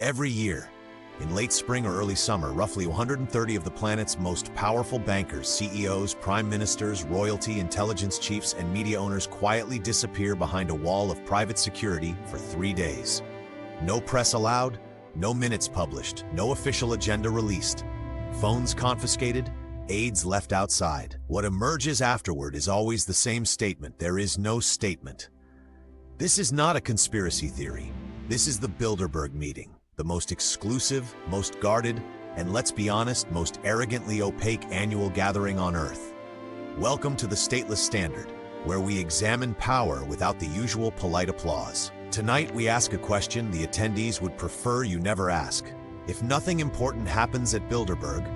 Every year, in late spring or early summer, roughly 130 of the planet's most powerful bankers, CEOs, prime ministers, royalty, intelligence chiefs, and media owners quietly disappear behind a wall of private security for 3 days. No press allowed, no minutes published, no official agenda released. Phones confiscated, aides left outside. What emerges afterward is always the same statement: there is no statement. This is not a conspiracy theory. This is the Bilderberg Meeting, the most exclusive, most guarded, and let's be honest, most arrogantly opaque annual gathering on Earth. Welcome to the Stateless Standard, where we examine power without the usual polite applause. Tonight we ask a question the attendees would prefer you never ask. If nothing important happens at Bilderberg,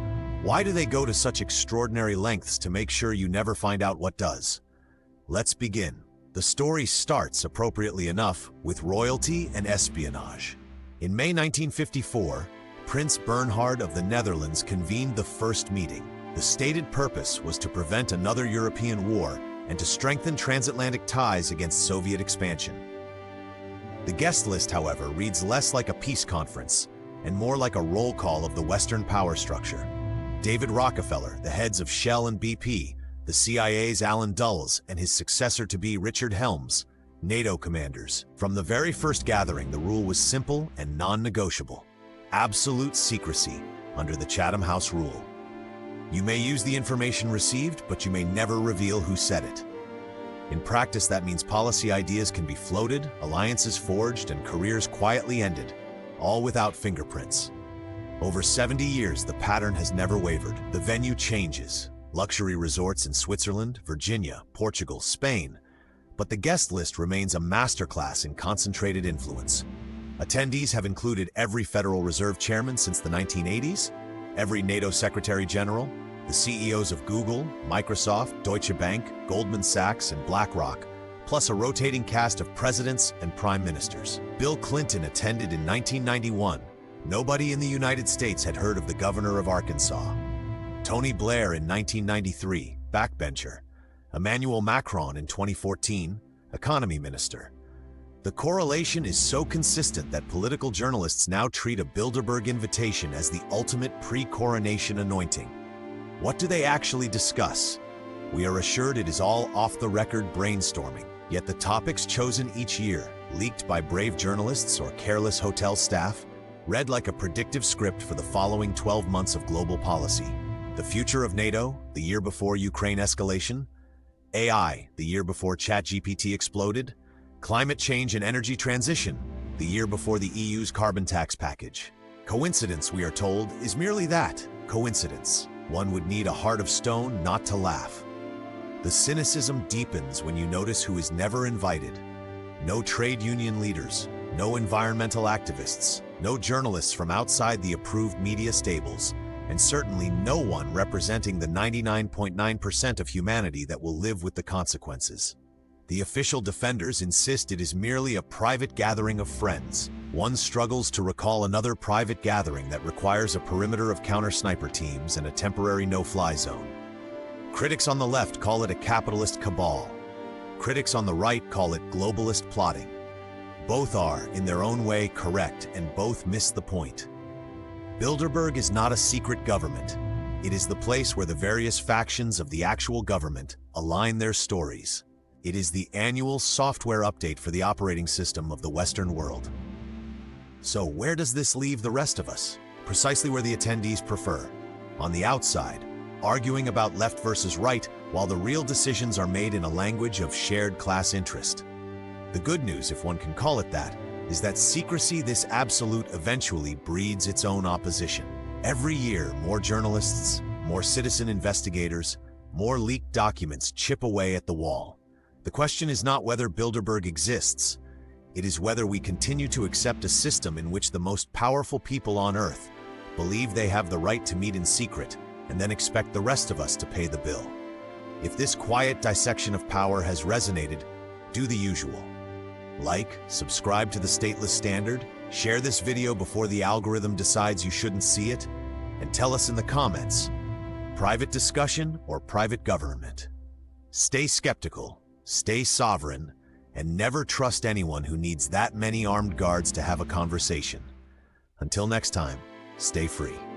why do they go to such extraordinary lengths to make sure you never find out what does? Let's begin. The story starts, appropriately enough, with royalty and espionage. In May 1954, Prince Bernhard of the Netherlands convened the first meeting. The stated purpose was to prevent another European war and to strengthen transatlantic ties against Soviet expansion. The guest list, however, reads less like a peace conference and more like a roll call of the Western power structure. David Rockefeller, the heads of Shell and BP, the CIA's Alan Dulles, and his successor-to-be Richard Helms, NATO commanders. From the very first gathering, the rule was simple and non-negotiable: absolute secrecy under the Chatham House rule. You may use the information received, but you may never reveal who said it. In practice, that means policy ideas can be floated, alliances forged, and careers quietly ended, all without fingerprints. Over 70 years, the pattern has never wavered. The venue changes: luxury resorts in Switzerland, Virginia, Portugal, Spain. But the guest list remains a masterclass in concentrated influence. Attendees have included every Federal Reserve chairman since the 1980s, every NATO Secretary General, the CEOs of Google, Microsoft, Deutsche Bank, Goldman Sachs, and BlackRock, plus a rotating cast of presidents and prime ministers. Bill Clinton attended in 1991. Nobody in the United States had heard of the governor of Arkansas. Tony Blair in 1993, backbencher. Emmanuel Macron in 2014, economy minister. The correlation is so consistent that political journalists now treat a Bilderberg invitation as the ultimate pre-coronation anointing. What do they actually discuss? We are assured it is all off-the-record brainstorming, yet the topics chosen each year, leaked by brave journalists or careless hotel staff, read like a predictive script for the following 12 months of global policy. The future of NATO, the year before Ukraine escalation. AI, the year before ChatGPT exploded. Climate change and energy transition, the year before the EU's carbon tax package. Coincidence, we are told, is merely that, coincidence. One would need a heart of stone not to laugh. The cynicism deepens when you notice who is never invited. No trade union leaders, no environmental activists, no journalists from outside the approved media stables, and certainly no one representing the 99.9% of humanity that will live with the consequences. The official defenders insist it is merely a private gathering of friends. One struggles to recall another private gathering that requires a perimeter of counter-sniper teams and a temporary no-fly zone. Critics on the left call it a capitalist cabal. Critics on the right call it globalist plotting. Both are, in their own way, correct, and both miss the point. Bilderberg is not a secret government. It is the place where the various factions of the actual government align their stories. It is the annual software update for the operating system of the Western world. So where does this leave the rest of us? Precisely where the attendees prefer. On the outside, arguing about left versus right, while the real decisions are made in a language of shared class interest. The good news, if one can call it that, is that secrecy, this absolute, eventually breeds its own opposition. Every year, more journalists, more citizen investigators, more leaked documents chip away at the wall. The question is not whether Bilderberg exists. It is whether we continue to accept a system in which the most powerful people on Earth believe they have the right to meet in secret and then expect the rest of us to pay the bill. If this quiet dissection of power has resonated, do the usual. Like, subscribe to the Stateless Standard, share this video before the algorithm decides you shouldn't see it, and tell us in the comments, private discussion or private government? Stay skeptical, stay sovereign, and never trust anyone who needs that many armed guards to have a conversation. Until next time, stay free.